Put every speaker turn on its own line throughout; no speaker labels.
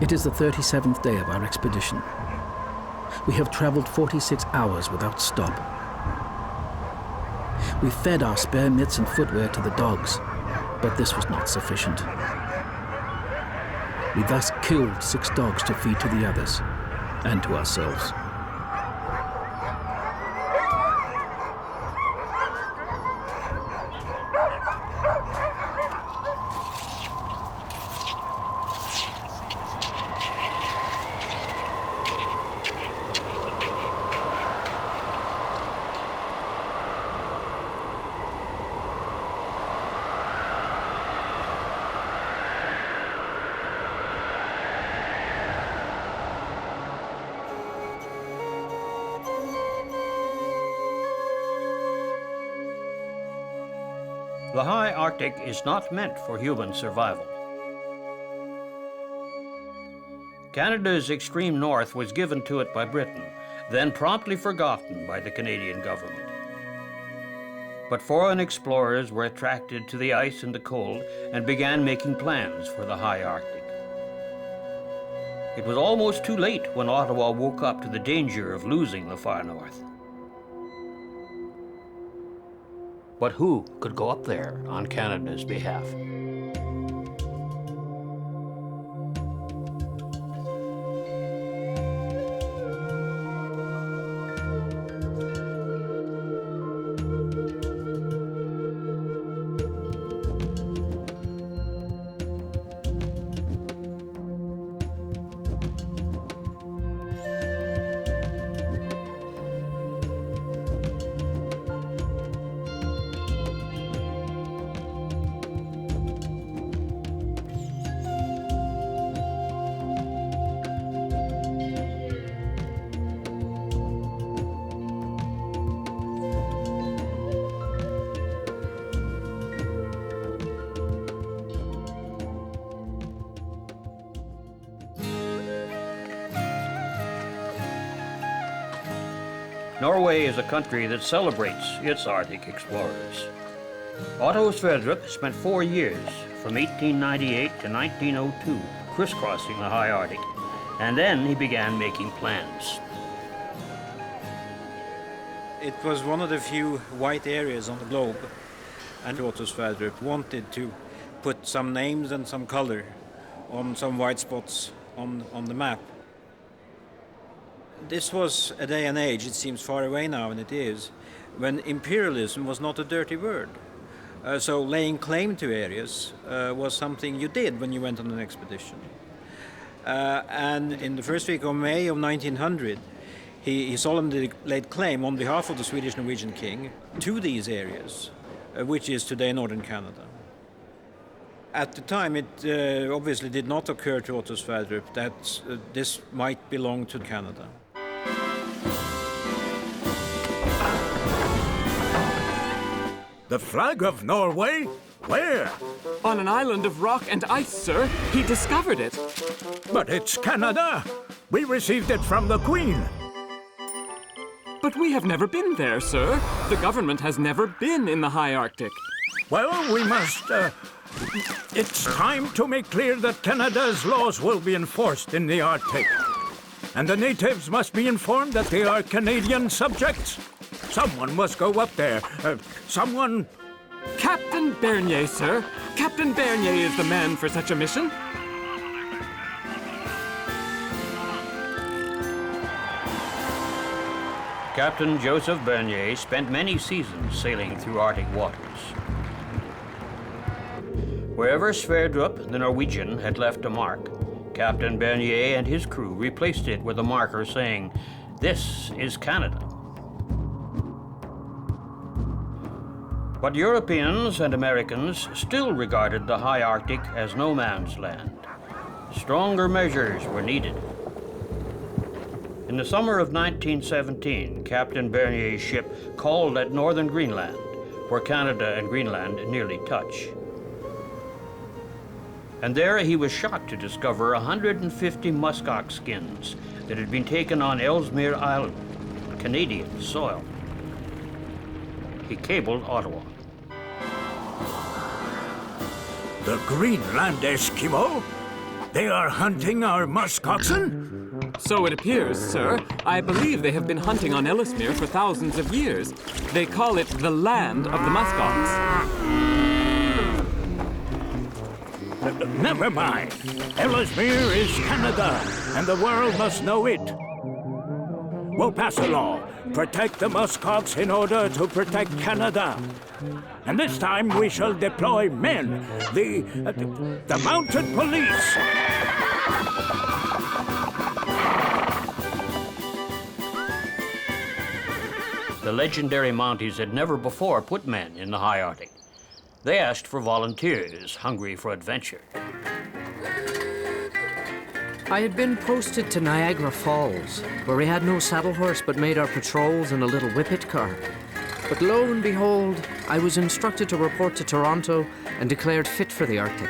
It is the 37th day of our expedition. We have traveled 46 hours without stop. We fed our spare mitts and footwear to the dogs, but this was not sufficient. We thus killed 6 dogs to feed to the others and to ourselves.
The high Arctic is not meant for human survival. Canada's extreme north was given to it by Britain, then promptly forgotten by the Canadian government. But foreign explorers were attracted to the ice and the cold and began making plans for the high Arctic. It was almost too late when Ottawa woke up to the danger of losing the far north. But who could go up there on Canada's behalf? Norway is a country that celebrates its Arctic explorers. Otto Sverdrup spent 4 years, from 1898 to 1902, crisscrossing the high Arctic, and then he began making plans.
It was one of the few white areas on the globe, and Otto Sverdrup wanted to put some names and some color on some white spots on the map. This was a day and age, it seems far away now, and it is, when imperialism was not a dirty word. So laying claim to areas was something you did when you went on an expedition. And in the first week of May of 1900, he solemnly laid claim on behalf of the Swedish-Norwegian king to these areas, which is today northern Canada. At the time, it obviously did not occur to Otto Sverdrup that this might belong to Canada.
The flag of Norway? Where?
On an island of rock and ice, sir. He discovered it.
But it's Canada. We received it from the Queen.
But we have never been there, sir. The government has never been in the high Arctic.
Well, we must... It's time to make clear that Canada's laws will be enforced in the Arctic. And the natives must be informed that they are Canadian subjects. Someone must go up there. Someone...
Captain Bernier, sir. Captain Bernier is the man for such a mission.
Captain Joseph Bernier spent many seasons sailing through Arctic waters. Wherever Sverdrup, the Norwegian, had left a mark, Captain Bernier and his crew replaced it with a marker saying, "This is Canada." But Europeans and Americans still regarded the high Arctic as no man's land. Stronger measures were needed. In the summer of 1917, Captain Bernier's ship called at northern Greenland, where Canada and Greenland nearly touch. And there he was shocked to discover 150 muskox skins that had been taken on Ellesmere Island, Canadian soil. He cabled Ottawa.
The Greenland Eskimo? They are hunting our muskoxen?
So it appears, sir. I believe they have been hunting on Ellesmere for thousands of years. They call it the land of the muskox.
Never mind. Ellesmere is Canada, and the world must know it. We'll pass a law. Protect the muskox in order to protect Canada. And this time we shall deploy men, the mounted police.
The legendary Mounties had never before put men in the high Arctic. They asked for volunteers hungry for adventure.
I had been posted to Niagara Falls, where we had no saddle horse but made our patrols in a little whippet car. But lo and behold, I was instructed to report to Toronto and declared fit for the Arctic.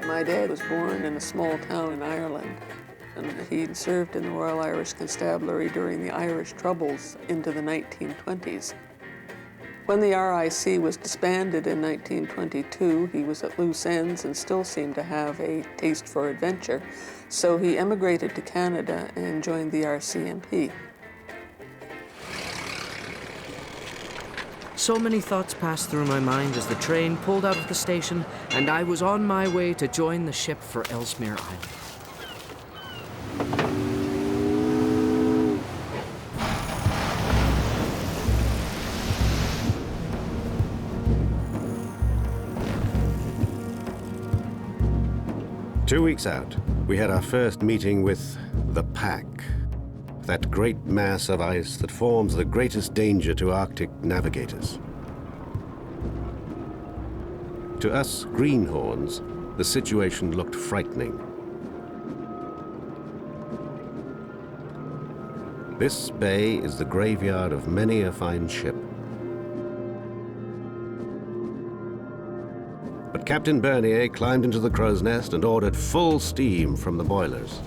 My dad was born in a small town in Ireland, and he served in the Royal Irish Constabulary during the Irish Troubles into the 1920s. When the RIC was disbanded in 1922, he was at loose ends and still seemed to have a taste for adventure, so he emigrated to Canada and joined the RCMP.
So many thoughts passed through my mind as the train pulled out of the station and I was on my way to join the ship for Ellesmere Island.
2 weeks out, we had our first meeting with the pack, that great mass of ice that forms the greatest danger to Arctic navigators. To us greenhorns, the situation looked frightening. This bay is the graveyard of many a fine ship. But Captain Bernier climbed into the crow's nest and ordered full steam from the boilers.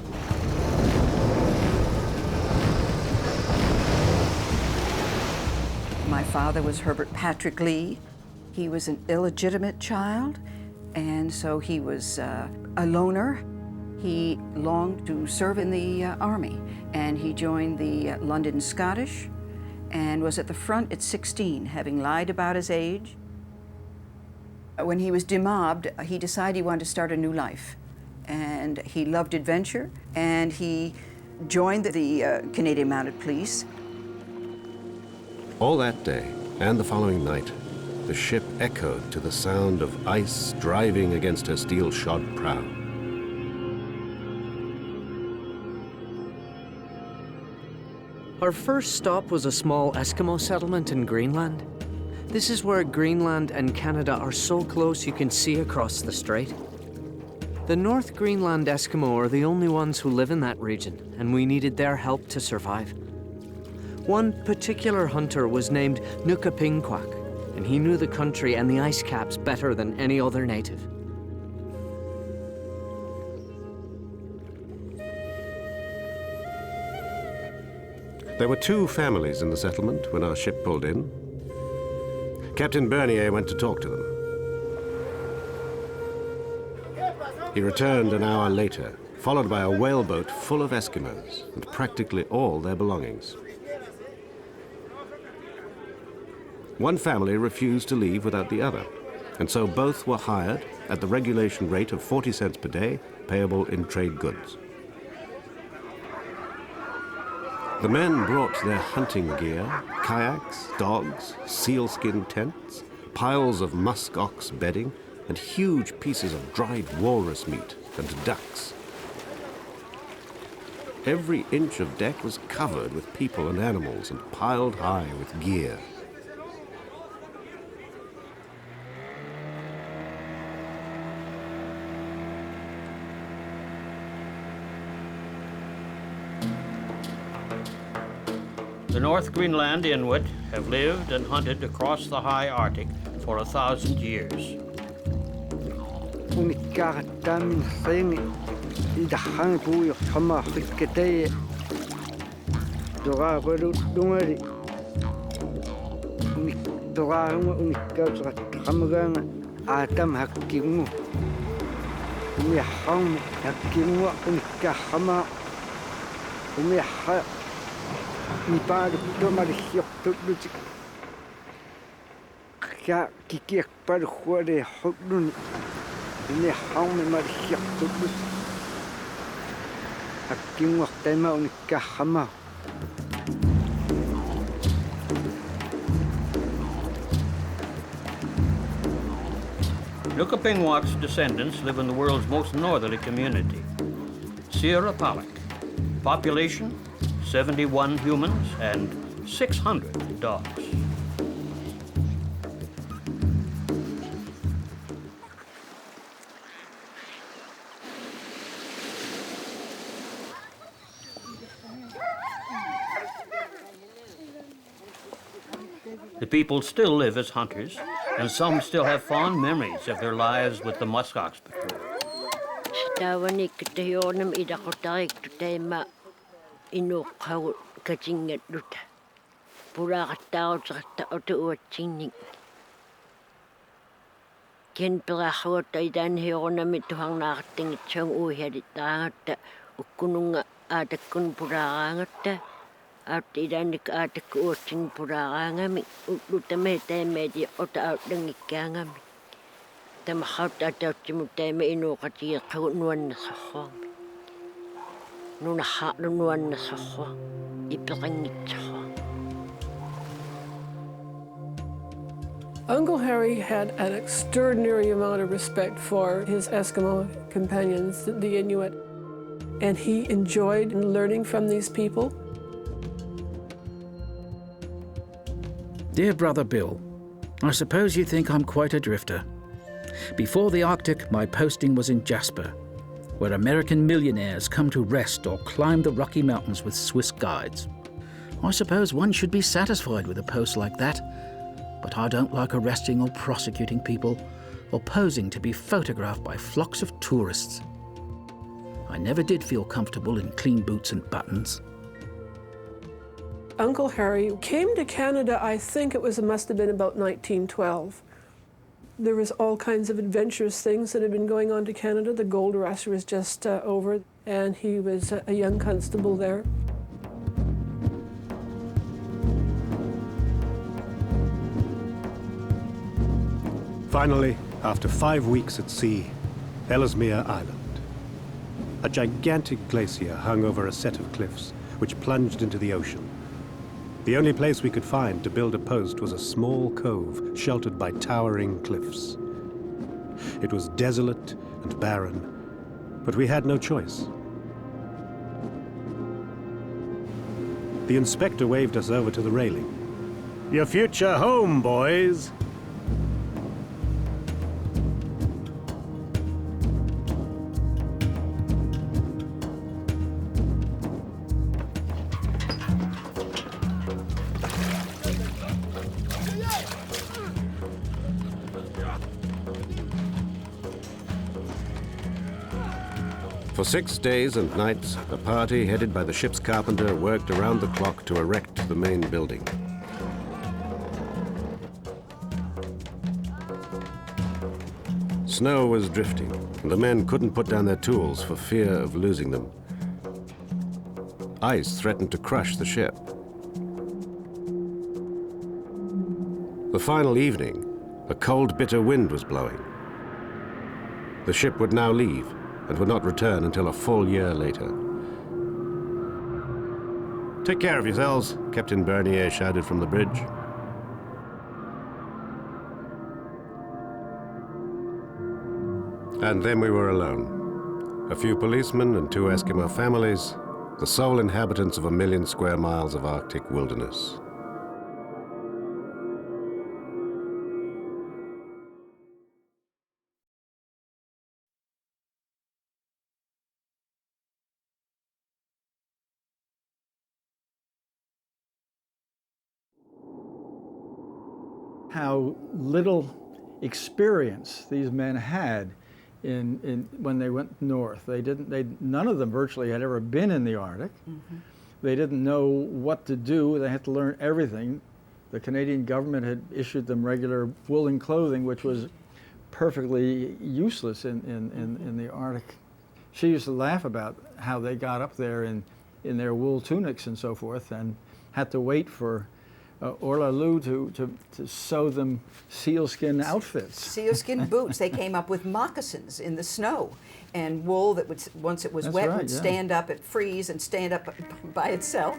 My father was Herbert Patrick Lee. He was an illegitimate child, and so he was a loner. He longed to serve in the Army, and he joined the London Scottish and was at the front at 16, having lied about his age. When he was demobbed, he decided he wanted to start a new life. And he loved adventure, and he joined the Canadian Mounted Police.
All that day and the following night, the ship echoed to the sound of ice driving against her steel-shod prow.
Our first stop was a small Eskimo settlement in Greenland. This is where Greenland and Canada are so close you can see across the strait. The North Greenland Eskimo are the only ones who live in that region, and we needed their help to survive. One particular hunter was named Nukapingquak, and he knew the country and the ice caps better than any other native.
There were 2 families in the settlement when our ship pulled in. Captain Bernier went to talk to them. He returned an hour later, followed by a whaleboat full of Eskimos and practically all their belongings. One family refused to leave without the other, and so both were hired at the regulation rate of 40 cents per day, payable in trade goods. The men brought their hunting gear, kayaks, dogs, sealskin tents, piles of muskox bedding, and huge pieces of dried walrus meat and ducks. Every inch of deck was covered with people and animals and piled high with gear.
The North Greenland Inuit have lived and hunted across the high Arctic for 1,000 years.
atam hakimu. Umihang hakimu unikahama. Umiha nipag tomarihok tutlutik. Kya kikiak par huare hokdun. Umihang marihok tutlutik. Hakimu tema unikahama.
Nukapingwak's descendants live in the world's most northerly community, Sierra Pollock. Population, 71 humans and 600 dogs. The people still live as hunters, and some still have fond memories of their lives with the Muskox Patrol.
Tawanik tayoonam idakotarik tutema inukhaw katingat luta. Purakattaw tsakta otuuatsinnik. Ken pelahawat aidan hiyoonam ituhang nakatingit siyang uhiarit tangatta ukkununga atakun purakangatta. At idanik atak uatsin purakangami utlutame temedi ota outdangikangami. Tamahaut atautimuteme inukati kaunuan na sahom. Nunahat nuan na sahom. Ipangit sahom.
Uncle Harry had an extraordinary amount of respect for his Eskimo companions, the Inuit, and he enjoyed learning from these people.
Dear Brother Bill, I suppose you think I'm quite a drifter. Before the Arctic, my posting was in Jasper, where American millionaires come to rest or climb the Rocky Mountains with Swiss guides. I suppose one should be satisfied with a post like that, but I don't like arresting or prosecuting people or posing to be photographed by flocks of tourists. I never did feel comfortable in clean boots and buttons.
Uncle Harry came to Canada, I think must have been about 1912. There was all kinds of adventurous things that had been going on to Canada. The gold rush was just over, and he was a young constable there.
Finally, after 5 weeks at sea, Ellesmere Island. A gigantic glacier hung over a set of cliffs which plunged into the ocean. The only place we could find to build a post was a small cove sheltered by towering cliffs. It was desolate and barren, but we had no choice. The inspector waved us over to the railing. "Your future home, boys." For 6 days and nights, a party headed by the ship's carpenter worked around the clock to erect the main building. Snow was drifting, and the men couldn't put down their tools for fear of losing them. Ice threatened to crush the ship. The final evening, a cold, bitter wind was blowing. The ship would now leave, and would not return until a full year later. "Take care of yourselves," Captain Bernier shouted from the bridge. And then we were alone. A few policemen and 2 Eskimo families, the sole inhabitants of 1 million square miles of Arctic wilderness.
How little experience these men had when they went north. None of them virtually had ever been in the Arctic. Mm-hmm. They didn't know what to do. They had to learn everything. The Canadian government had issued them regular woolen clothing, which was perfectly useless in the Arctic. She used to laugh about how they got up there in their wool tunics and so forth, and had to wait for Orla Lou to sew them sealskin outfits.
Sealskin boots. They came up with moccasins in the snow, and wool that would, once it was
That's
wet,
right,
would
yeah.
stand up, it freeze and stand up by itself.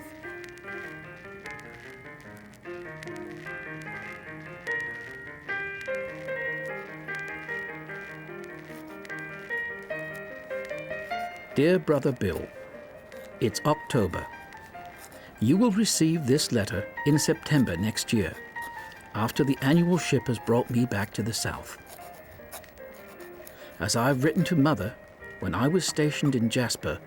Dear Brother Bill, it's October. You will receive this letter in September next year, after the annual ship has brought me back to the south. As I've written to Mother, when I was stationed in Jasper,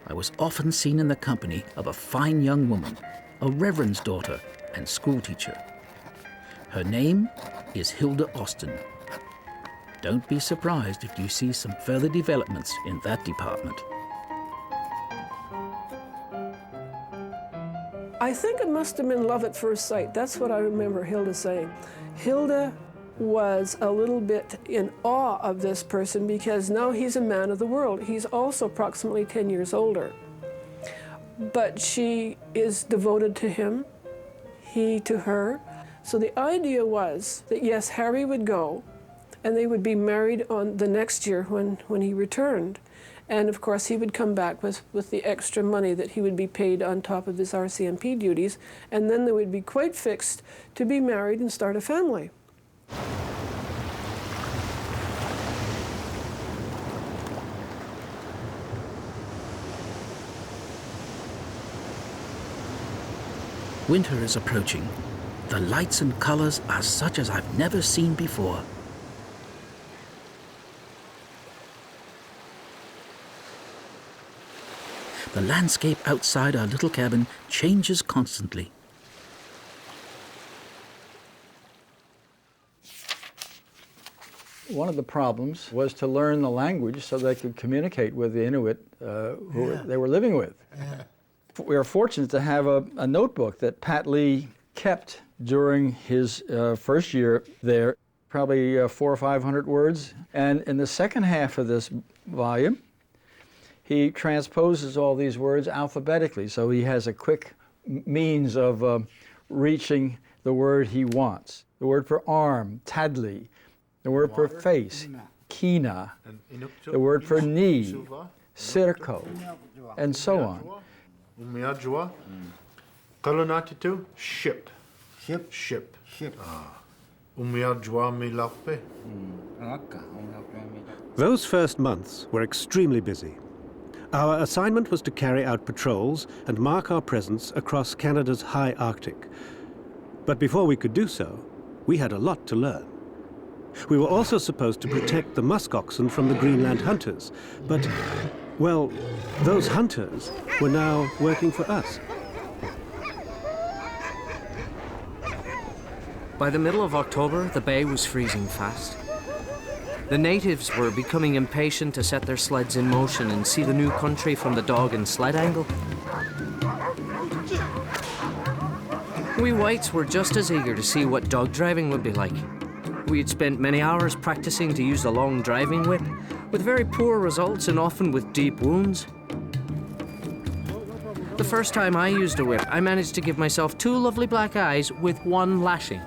I was often seen in the company of a fine young woman, a reverend's daughter and schoolteacher. Her name is Hilda Austin. Don't be surprised if you see some further developments in that department.
I think it must have been love at first sight. That's what I remember Hilda saying. Hilda was a little bit in awe of this person because now he's a man of the world. He's also approximately 10 years older. But she is devoted to him, he to her. So the idea was that yes, Harry would go and they would be married on the next year when he returned. And of course, he would come back with the extra money that he would be paid on top of his RCMP duties, and then they would be quite fixed to be married and start a family.
Winter is approaching. The lights and colors are such as I've never seen before. The landscape outside our little cabin changes constantly.
One of the problems was to learn the language so they could communicate with the Inuit they were living with. We are fortunate to have a notebook that Pat Lee kept during his first year there, probably 400 or 500 words. And in the second half of this volume, he transposes all these words alphabetically, so he has a quick means of reaching the word he wants. The word for arm, tadli. The word for face, kina. The word for knee, sirko, and so on.
Kalonatitu, ship. Ship.
Those first months were extremely busy. Our assignment was to carry out patrols and mark our presence across Canada's high Arctic. But before we could do so, we had a lot to learn. We were also supposed to protect the muskoxen from the Greenland hunters, but, well, those hunters were now working for us.
By the middle of October, the bay was freezing fast. The natives were becoming impatient to set their sleds in motion and see the new country from the dog and sled angle. We whites were just as eager to see what dog driving would be like. We had spent many hours practicing to use the long driving whip, with very poor results and often with deep wounds. The first time I used a whip, I managed to give myself 2 lovely black eyes with 1 lashing.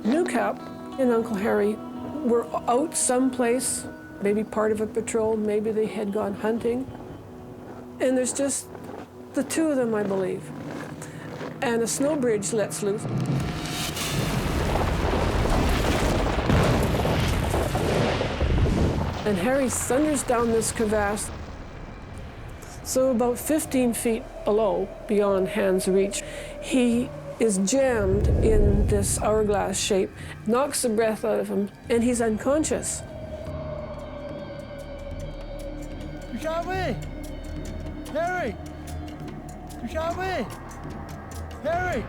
Newcap and Uncle Harry were out someplace, maybe part of a patrol, maybe they had gone hunting. And there's just the two of them, I believe. And a snow bridge lets loose. And Harry thunders down this crevasse. So about 15 feet below, beyond hand's reach, he is jammed in this hourglass shape, knocks the breath out of him, and he's unconscious.
Harry! Harry! Harry!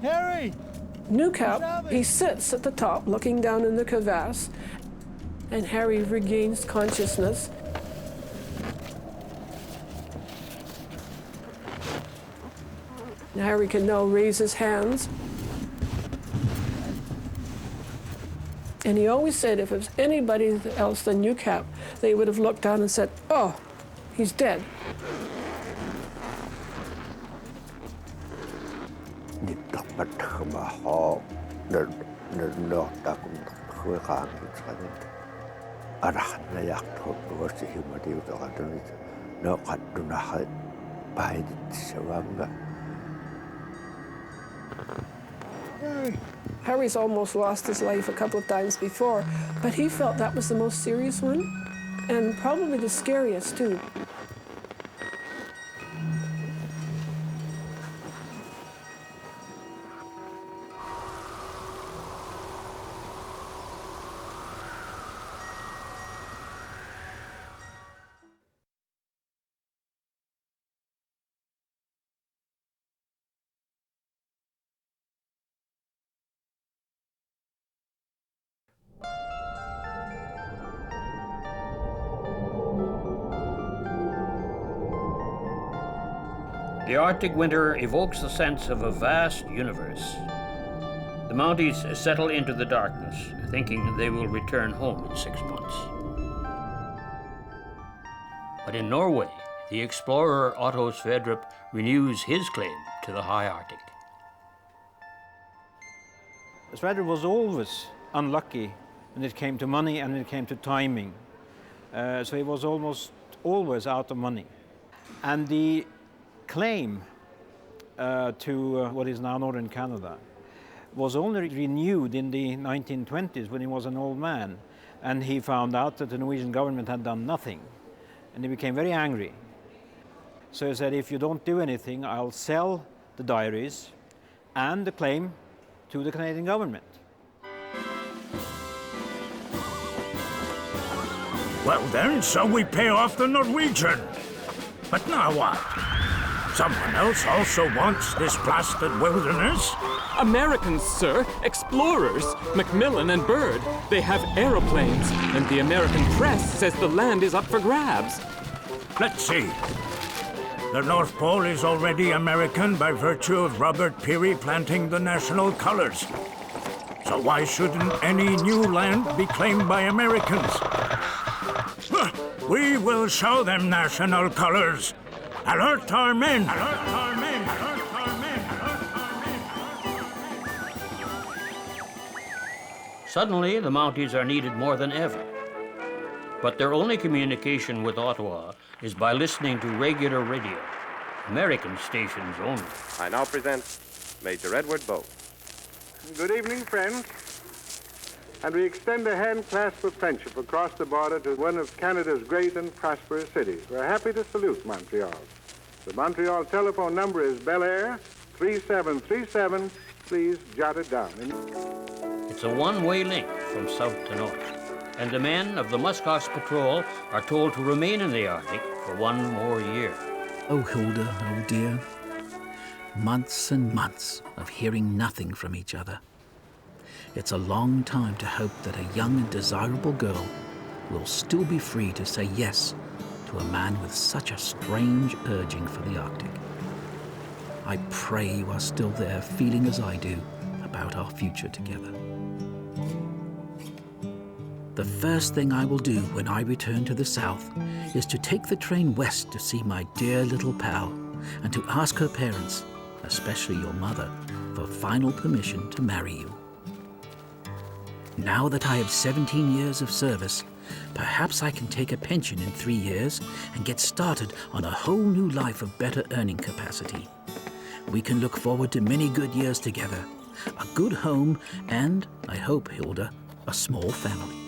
Harry!
Newcap, he sits at the top looking down in the crevasse, and Harry regains consciousness. Harry can now raise his hands. And he always said if it was anybody else than Newcap, they would have looked down and said, oh, he's dead. Harry's almost lost his life a couple of times before, but he felt that was the most serious one, and probably the scariest too.
The Arctic winter evokes the sense of a vast universe. The Mounties settle into the darkness, thinking they will return home in 6 months. But in Norway, the explorer Otto Sverdrup renews his claim to the high Arctic.
Sverdrup was always unlucky when it came to money and when it came to timing. So he was almost always out of money. And the claim to what is now northern Canada was only renewed in the 1920s when he was an old man, and he found out that the Norwegian government had done nothing, and he became very angry. So he said, if you don't do anything, I'll sell the diaries and the claim to the Canadian government.
Well then, so we pay off the Norwegian. But now what? Someone else also wants this blasted wilderness?
Americans, sir. Explorers. Macmillan and Byrd. They have aeroplanes, and the American press says the land is up for grabs.
Let's see. The North Pole is already American by virtue of Robert Peary planting the national colors. So why shouldn't any new land be claimed by Americans? We will show them national colors. Alert our men! Alert our men! Alert our men! Alert our men!
Suddenly, the Mounties are needed more than ever. But their only communication with Ottawa is by listening to regular radio, American stations only.
I now present Major Edward Bow.
Good evening, friends. And we extend a hand clasp of friendship across the border to one of Canada's great and prosperous cities. We're happy to salute Montreal. The Montreal telephone number is Bel Air 3737. Please jot it down.
It's a one-way link from south to north. and the men of the Muskox Patrol are told to remain in the Arctic for 1 more year.
Oh, Hilda, oh dear. Months and months of hearing nothing from each other. It's a long time to hope that a young and desirable girl will still be free to say yes to a man with such a strange urging for the Arctic. I pray you are still there, feeling as I do about our future together. The first thing I will do when I return to the south is to take the train west to see my dear little pal and to ask her parents, especially your mother, for final permission to marry you. Now that I have 17 years of service, perhaps I can take a pension in 3 years and get started on a whole new life of better earning capacity. We can look forward to many good years together, a good home, and, I hope, Hilda, a small family.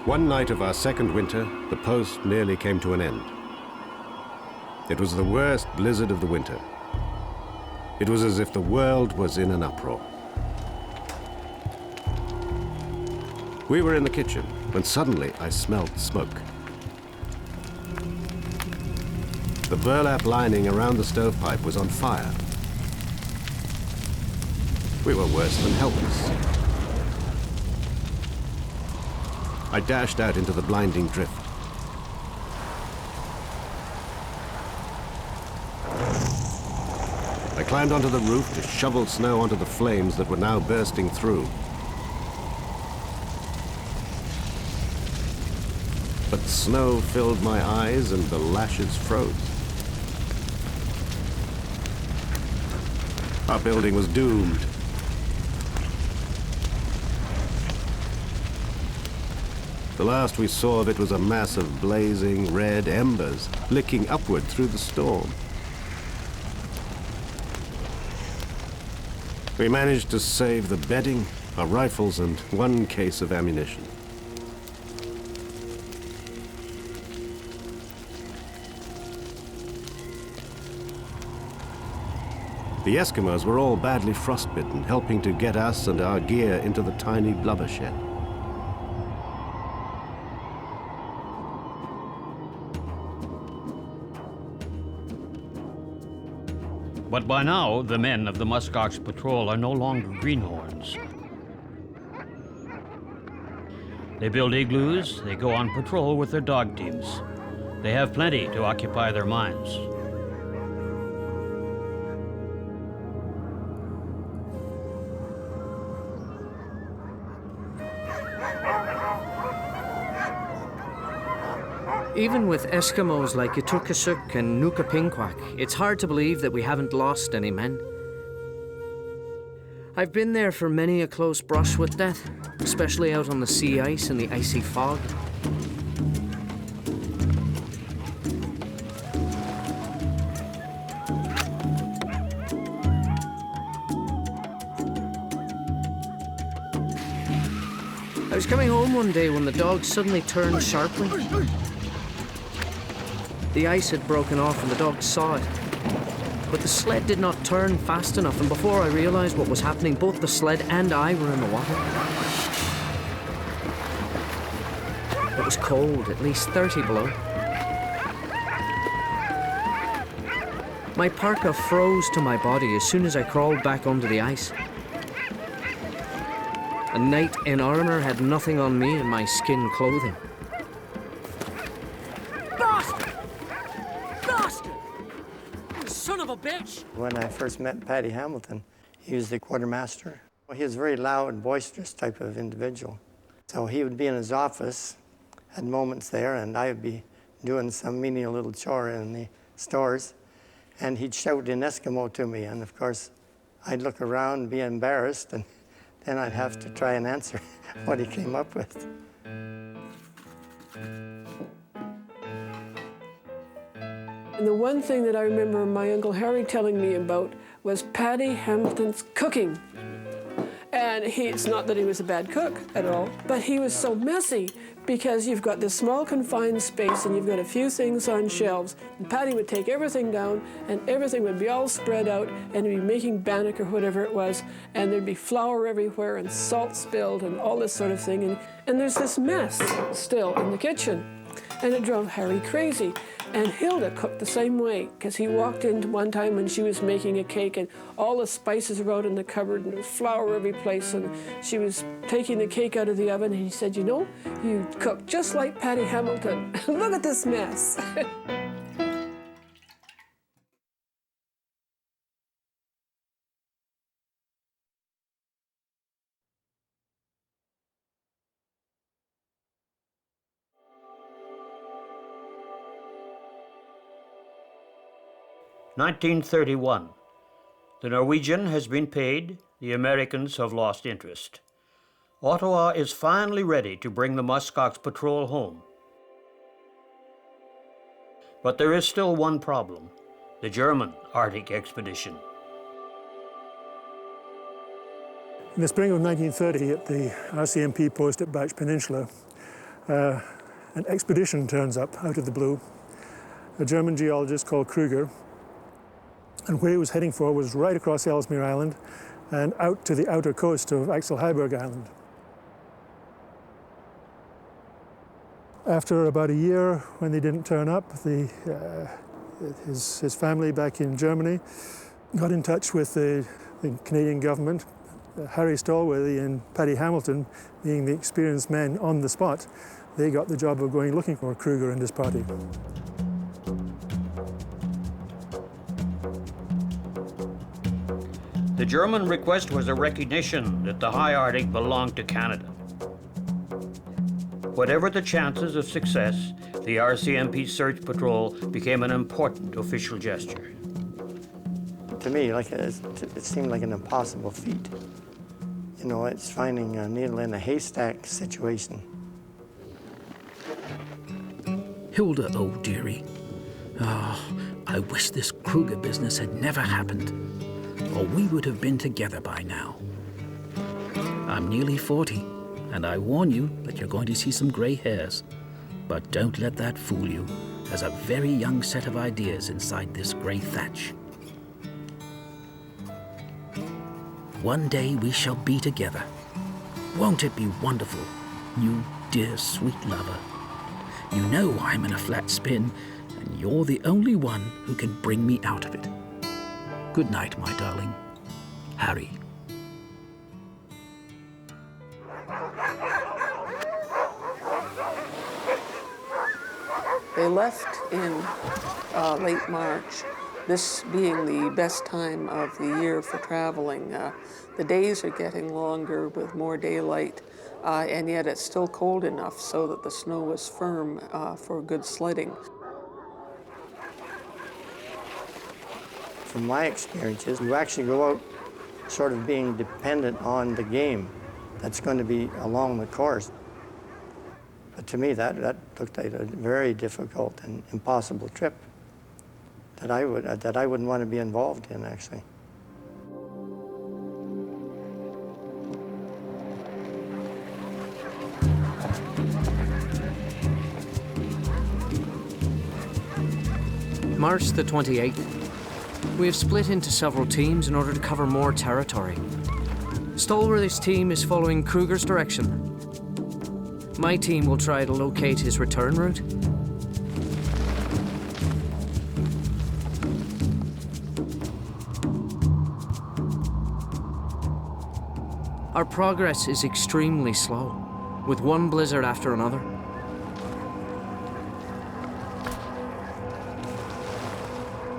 One night of our second winter, the post nearly came to an end. It was the worst blizzard of the winter. It was as if the world was in an uproar. We were in the kitchen when suddenly I smelled smoke. The burlap lining around the stovepipe was on fire. We were worse than helpless. I dashed out into the blinding drift. I climbed onto the roof to shovel snow onto the flames that were now bursting through. But snow filled my eyes and the lashes froze. Our building was doomed. The last we saw of it was a mass of blazing red embers licking upward through the storm. We managed to save the bedding, our rifles, and 1 case of ammunition. The Eskimos were all badly frostbitten, helping to get us and our gear into the tiny blubber shed.
But by now, the men of the Muskox Patrol are no longer greenhorns. They build igloos, they go on patrol with their dog teams. They have plenty to occupy their minds.
Even with Eskimos like Itukasuk and Nukapingquak, it's hard to believe that we haven't lost any men. I've been there for many a close brush with death, especially out on the sea ice in the icy fog. I was coming home one day when the dog suddenly turned sharply. The ice had broken off and the dog saw it. but the sled did not turn fast enough, and before I realized what was happening, both the sled and I were in the water. It was cold, at least 30 below. My parka froze to my body as soon as I crawled back onto the ice. A knight in armor had nothing on me and my skin clothing.
Bastard! Bastard! You son of a bitch!
When I first met Paddy Hamilton, he was the quartermaster. He was a very loud, boisterous type of individual. So he would be in his office at moments there, and I would be doing some menial little chore in the stores, and he'd shout in Eskimo to me, and of course, I'd look around and be embarrassed, and then I'd have to try and answer what he came up with.
And the one thing that I remember my Uncle Harry telling me about was Paddy Hamilton's cooking. And it's not that he was a bad cook at all, but he was so messy because you've got this small confined space and you've got a few things on shelves. And Paddy would take everything down and everything would be all spread out and he'd be making bannock or whatever it was, and there'd be flour everywhere and salt spilled and all this sort of thing. And there's this mess still in the kitchen. And it drove Harry crazy. And Hilda cooked the same way, because he walked in one time when she was making a cake and all the spices were out in the cupboard and there was flour every place, and she was taking the cake out of the oven, and he said, you know, you cook just like Paddy Hamilton. Look at this mess.
(1931). The Norwegian has been paid, the Americans have lost interest. Ottawa is finally ready to bring the Muskox Patrol home. But there is still one problem, the German Arctic expedition.
In the spring of 1930, at the RCMP post at Batch Peninsula, an expedition turns up out of the blue, a German geologist called Kruger, and where he was heading for was right across Ellesmere Island and out to the outer coast of Axel Heiberg Island. After about a year, when they didn't turn up, his family back in Germany got in touch with the Canadian government. Harry Stallworthy and Paddy Hamilton, being the experienced men on the spot, they got the job of going looking for Kruger and his party.
The German request was a recognition that the high Arctic belonged to Canada. Whatever the chances of success, the RCMP search patrol became an important official gesture.
To me, it seemed like an impossible feat. You know, it's finding a needle in a haystack situation.
Hilda, oh dearie. I wish this Kruger business had never happened, or we would have been together by now. I'm nearly 40, and I warn you that you're going to see some gray hairs. But don't let that fool you. There's a very young set of ideas inside this gray thatch. One day we shall be together. Won't it be wonderful, you dear sweet lover? You know I'm in a flat spin, and you're the only one who can bring me out of it. Good night, my darling. Harry.
They left in late March, this being the best time of the year for traveling. The days are getting longer with more daylight, and yet it's still cold enough so that the snow is firm for good sledding.
From my experiences, you actually go out sort of being dependent on the game that's going to be along the course. But to me, that looked like a very difficult and impossible trip that I wouldn't want to be involved in, actually.
March the 28th. We have split into several teams in order to cover more territory. Stallworthy's team is following Kruger's direction. My team will try to locate his return route. Our progress is extremely slow, with one blizzard after another.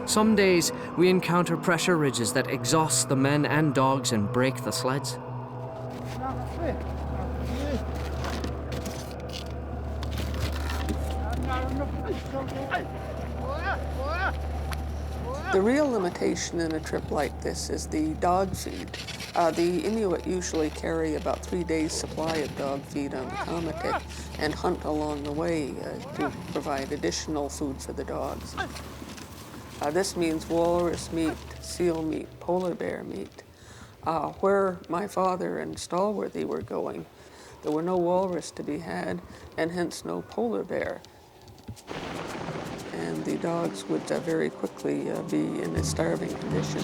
Some days, we encounter pressure ridges that exhaust the men and dogs and break the sleds.
The real limitation in a trip like this is the dog feed. The Inuit usually carry about 3 days' supply of dog feed on the Comitic and hunt along the way to provide additional food for the dogs. This means walrus meat, seal meat, polar bear meat. Where my father and Stallworthy were going, there were no walrus to be had, and hence no polar bear. And the dogs would very quickly be in a starving condition.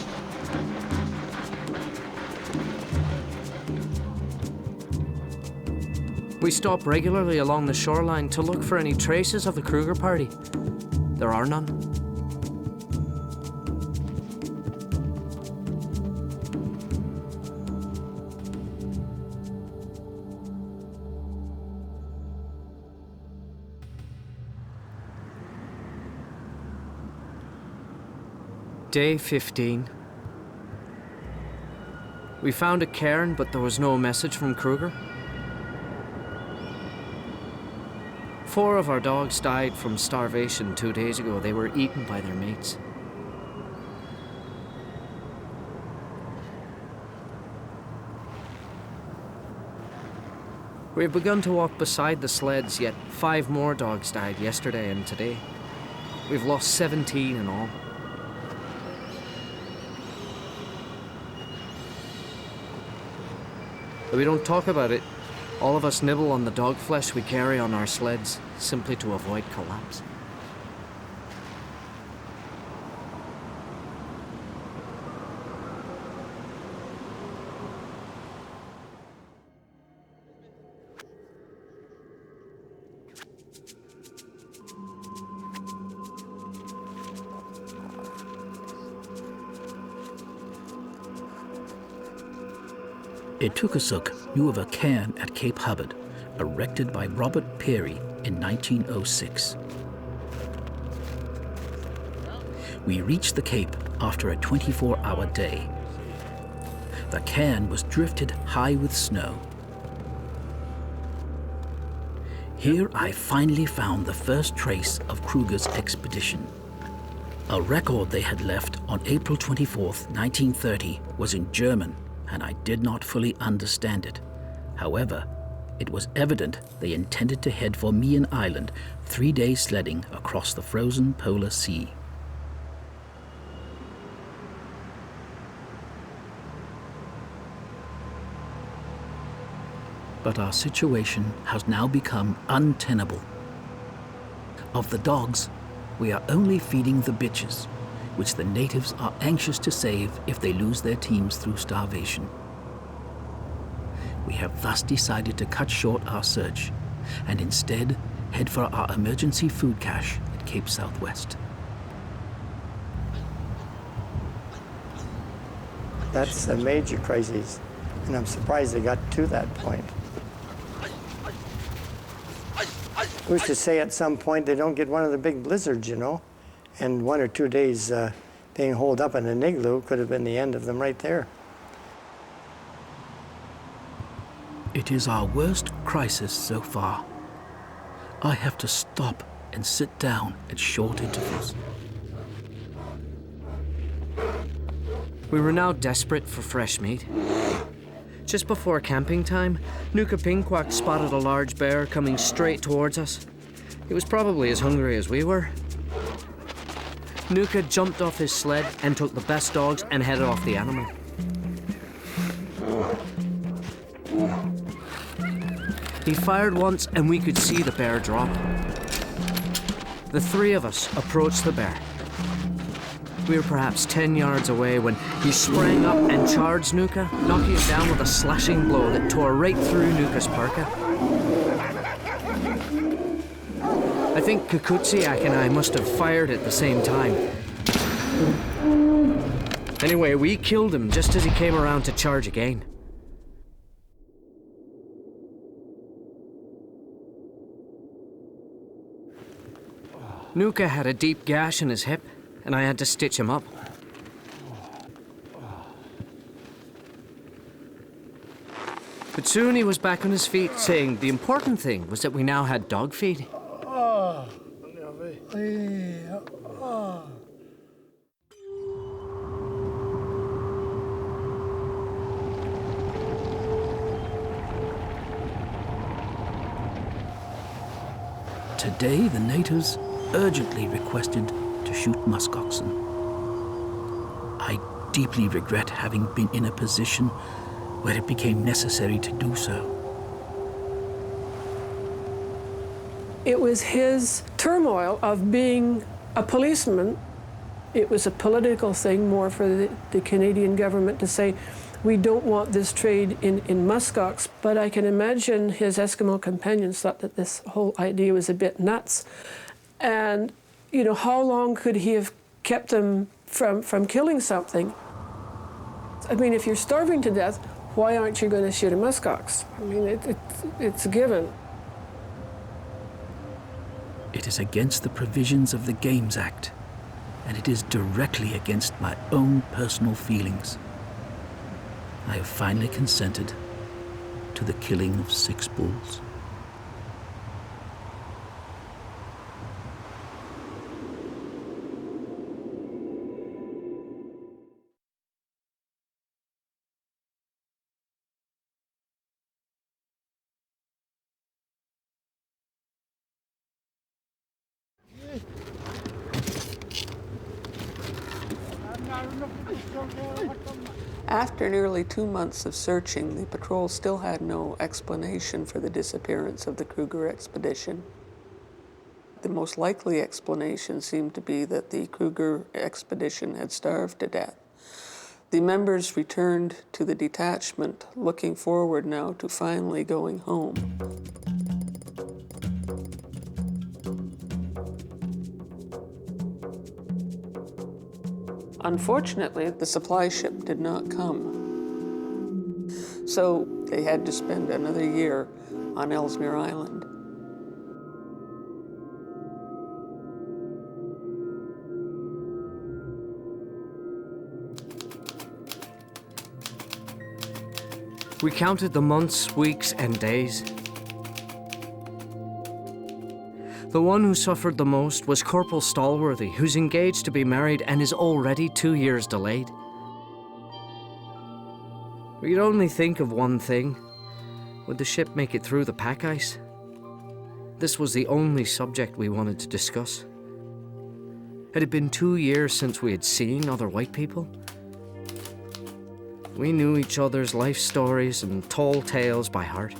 We stop regularly along the shoreline to look for any traces of the Kruger party. There are none. Day 15. We found a cairn, but there was no message from Kruger. 4 of our dogs died from starvation 2 days ago. They were eaten by their mates. We have begun to walk beside the sleds, yet 5 more dogs died yesterday and today. We've lost 17 in all. But we don't talk about it. All of us nibble on the dog flesh we carry on our sleds, simply to avoid collapse.
Etukasuk knew of a cairn at Cape Hubbard, erected by Robert Peary in 1906. We reached the Cape after a 24-hour day. The cairn was drifted high with snow. Here I finally found the first trace of Kruger's expedition. A record they had left on April 24th, 1930 was in German, and I did not fully understand it. However, it was evident they intended to head for Meean Island, 3 days sledding across the frozen polar sea. But our situation has now become untenable. Of the dogs, we are only feeding the bitches, which the natives are anxious to save if they lose their teams through starvation. We have thus decided to cut short our search and instead head for our emergency food cache at Cape Southwest.
That's a major crisis, and I'm surprised they got to that point. Who's to say at some point they don't get one of the big blizzards, you know? And 1 or 2 days being holed up in an igloo could have been the end of them right there.
It is our worst crisis so far. I have to stop and sit down at short intervals.
We were now desperate for fresh meat. Just before camping time, Nuka Pingquak spotted a large bear coming straight towards us. He was probably as hungry as we were. Nuka jumped off his sled and took the best dogs and headed off the animal. He fired once and we could see the bear drop. The 3 of us approached the bear. We were perhaps 10 yards away when he sprang up and charged Nuka, knocking him down with a slashing blow that tore right through Nuka's parka. I think Kukutsiak and I must have fired at the same time. Anyway, we killed him just as he came around to charge again. Nuka had a deep gash in his hip, and I had to stitch him up. But soon he was back on his feet, saying the important thing was that we now had dog feed.
Today, the natives urgently requested to shoot muskoxen. I deeply regret having been in a position where it became necessary to do so.
It was his turmoil of being a policeman. It was a political thing more for the Canadian government to say, we don't want this trade in muskox. But I can imagine his Eskimo companions thought that this whole idea was a bit nuts. And, you know, how long could he have kept them from killing something? I mean, if you're starving to death, why aren't you going to shoot a muskox? I mean, it's a given.
It is against the provisions of the Games Act, and it is directly against my own personal feelings. I have finally consented to the killing of 6 bulls.
After nearly 2 months of searching, the patrol still had no explanation for the disappearance of the Kruger expedition. The most likely explanation seemed to be that the Kruger expedition had starved to death. The members returned to the detachment, looking forward now to finally going home. Unfortunately, the supply ship did not come. So they had to spend another year on Ellesmere Island.
We counted the months, weeks, and days. The one who suffered the most was Corporal Stallworthy, who's engaged to be married and is already 2 years delayed. We could only think of one thing. Would the ship make it through the pack ice? This was the only subject we wanted to discuss. Had it been 2 years since we had seen other white people? We knew each other's life stories and tall tales by heart.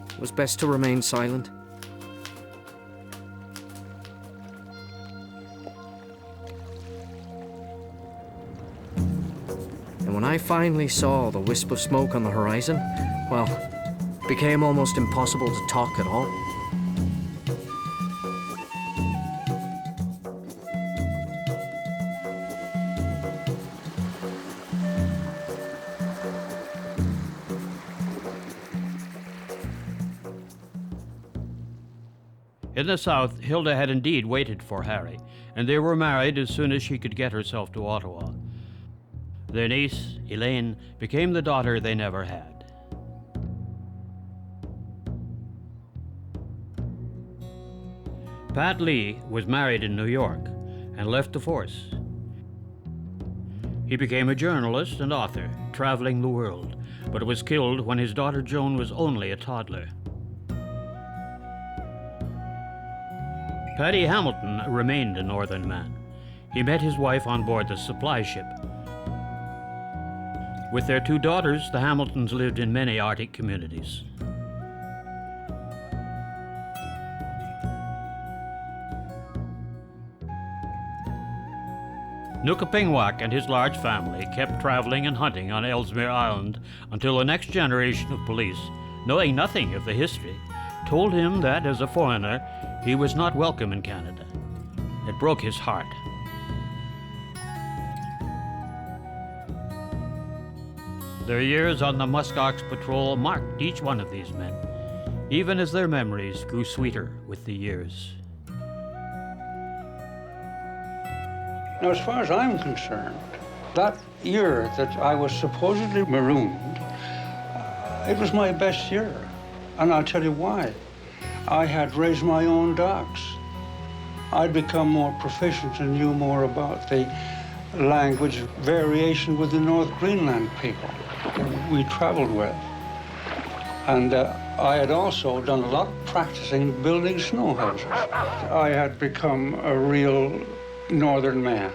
It was best to remain silent. And when I finally saw the wisp of smoke on the horizon, well, it became almost impossible to talk at all.
In the south, Hilda had indeed waited for Harry, and they were married as soon as she could get herself to Ottawa. Their niece, Elaine, became the daughter they never had. Pat Lee was married in New York and left the force. He became a journalist and author, traveling the world, but was killed when his daughter Joan was only a toddler. Paddy Hamilton remained a northern man. He met his wife on board the supply ship. With their 2 daughters, the Hamiltons lived in many Arctic communities. Nukapingwak and his large family kept traveling and hunting on Ellesmere Island until the next generation of police, knowing nothing of the history, told him that as a foreigner, he was not welcome in Canada. It broke his heart. Their years on the Muskox Patrol marked each one of these men, even as their memories grew sweeter with the years.
Now, as far as I'm concerned, that year that I was supposedly marooned, it was my best year. And I'll tell you why. I had raised my own dogs. I'd become more proficient and knew more about the language variation with the North Greenland people we traveled with. And I had also done a lot of practicing building snow houses. I had become a real northern man.